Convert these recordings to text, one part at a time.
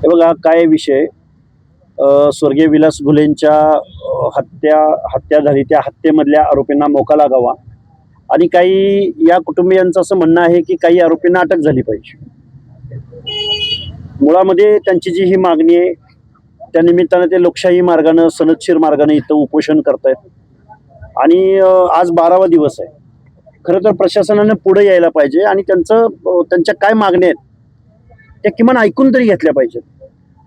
हे बघा काय विषय. स्वर्गीय विलास घुलेंच्या हत्या झाली, त्या हत्येमधल्या आरोपींना मोका लागावा आणि काही या कुटुंबियांचं असं म्हणणं आहे की काही आरोपींना अटक झाली पाहिजे. मुळामध्ये त्यांची जी ही मागणी आहे त्या निमित्तानं ते लोकशाही मार्गानं सनदशीर मार्गानं इथं उपोषण करतायत आणि आज 12वा दिवस आहे. खरं तर प्रशासनानं पुढे यायला पाहिजे आणि त्यांच्या काय मागण्या आहेत त्या किमान ऐकून तरी घेतल्या पाहिजेत.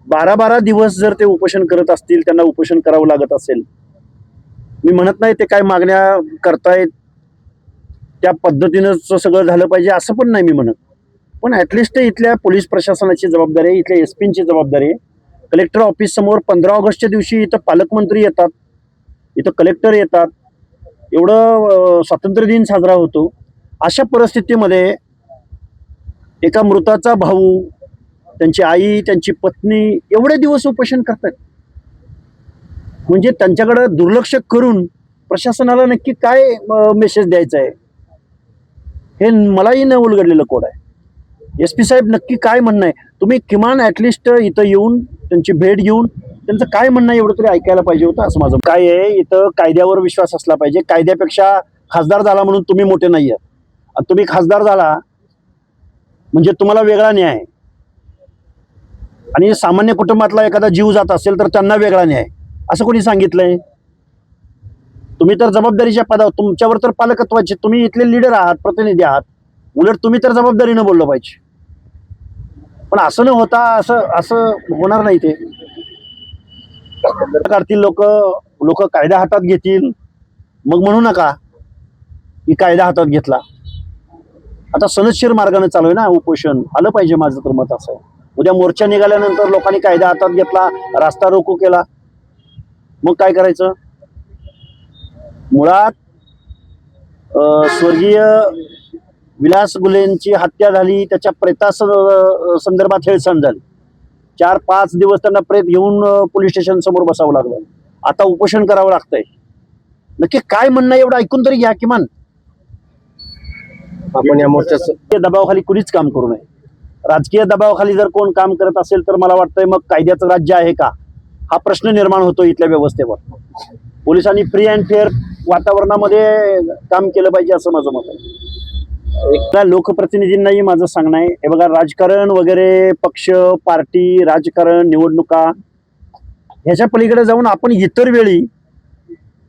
12 दिवस जर ते उपोषण करत असतील, त्यांना उपोषण करावं लागत असेल, मी म्हणत नाही ते काय मागण्या करतायत त्या पद्धतीनंच सगळं झालं पाहिजे असं पण नाही मी म्हणत, पण ॲटलिस्ट इथल्या पोलीस प्रशासनाची जबाबदारी आहे, इथल्या SP ची जबाबदारी आहे. कलेक्टर ऑफिस समोर 15 ऑगस्टच्या दिवशी इथं पालकमंत्री येतात, इथं कलेक्टर येतात, एवढं स्वातंत्र्य दिन साजरा होतो. अशा परिस्थितीमध्ये एका मृताचा भाऊ, त्यांची आई, त्यांची पत्नी एवढे दिवस उपोषण करतात, म्हणजे त्यांच्याकडे दुर्लक्ष करून प्रशासनाला नक्की काय मेसेज द्यायचा आहे हे मलाही न उलगडलेलं कोड आहे. SP साहेब नक्की काय म्हणणं आहे, तुम्ही किमान ॲटलिस्ट इथं येऊन त्यांची भेट घेऊन त्यांचं काय म्हणणं आहे एवढं तरी ऐकायला पाहिजे होतं असं माझं काय आहे. इथं कायद्यावर विश्वास असला पाहिजे. कायद्यापेक्षा खासदार झाला म्हणून तुम्ही मोठे नाही आहात, आणि तुम्ही खासदार झाला म्हणजे तुम्हाला वेगळा न्याय, आणि सामान्य कुटुंबातला एखादा जीव जात असेल तर त्यांना वेगळा न्याय असं कोणी सांगितलंय? तुम्ही तर जबाबदारीच्या पदावर, तुमच्यावर तर पालकत्वाचे, तुम्ही इथले लीडर आहात, प्रतिनिधी आहात, उलट तुम्ही तर जबाबदारीनं बोललं पाहिजे. पण असं न होता असं होणार नाही. ते करतील लोक कायदा हातात घेतील, मग म्हणू नका की कायदा हातात घेतला. आता सनदशीर मार्गाने चालू आहे ना उपोषण, आलं पाहिजे माझं तर मत असं आहे. उद्या मोर्चा निघाल्यानंतर लोकांनी कायदा हातात घेतला, रास्ता रोको केला, मग काय करायचं? मुळात स्वर्गीय विलास घुलेंची हत्या झाली, त्याच्या संदर्भात हेळसांड झाली. 4-5 दिवस त्यांना प्रेत घेऊन पोलीस स्टेशन समोर बसावं लागलं. आता उपोषण करावं लागतंय. नक्की काय म्हणणं एवढं ऐकून तरी घ्या किमान. आपण या मोर्चाच्या दबावाखाली कुणीच काम करू नये. राजकीय दबावाखाली जर कोण काम करत असेल तर मला वाटतंय मग कायद्याचं राज्य आहे का हा प्रश्न निर्माण होतो इथल्या व्यवस्थेवर. पोलिसांनी फ्री अँड फेअर वातावरणामध्ये काम केलं पाहिजे असं माझं मत आहे. एकदा लोकप्रतिनिधींनाही माझं सांगणं आहे, हे बघा राजकारण वगैरे, पक्ष, पार्टी, राजकारण, निवडणुका ह्याच्या पलीकडे जाऊन आपण इतर वेळी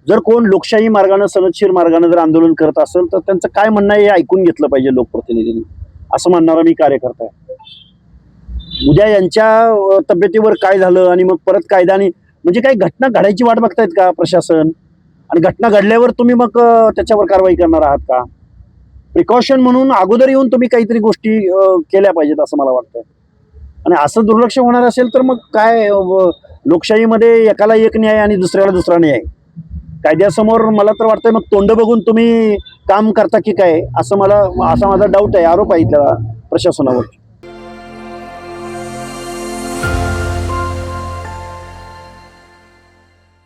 जर कोण लोकशाही मार्गानं सनदशीर मार्गानं जर आंदोलन करत असेल तर त्यांचं काय म्हणणं आहे हे ऐकून घेतलं पाहिजे लोकप्रतिनिधींनी, असं म्हणणारा मी कार्यकर्ता आहे. उद्या यांच्या तब्येतीवर काय झालं आणि मग परत कायद्याने म्हणजे काही घटना घडायची वाट बघतायत का प्रशासन? आणि घटना घडल्यावर तुम्ही मग त्याच्यावर कारवाई करणार आहात का? प्रिकॉशन म्हणून अगोदर येऊन तुम्ही काहीतरी गोष्टी केल्या पाहिजेत असं मला वाटतं. आणि असं दुर्लक्ष होणार असेल तर मग काय, लोकशाहीमध्ये एकाला एक न्याय आणि दुसऱ्याला दुसरा न्याय. कायद्यासमोर मला तर वाटतंय मग तोंड बघून तुम्ही काम करता की काय, असा माझा डाऊट आहे, आरोप आहे इथल्या प्रशासनावर.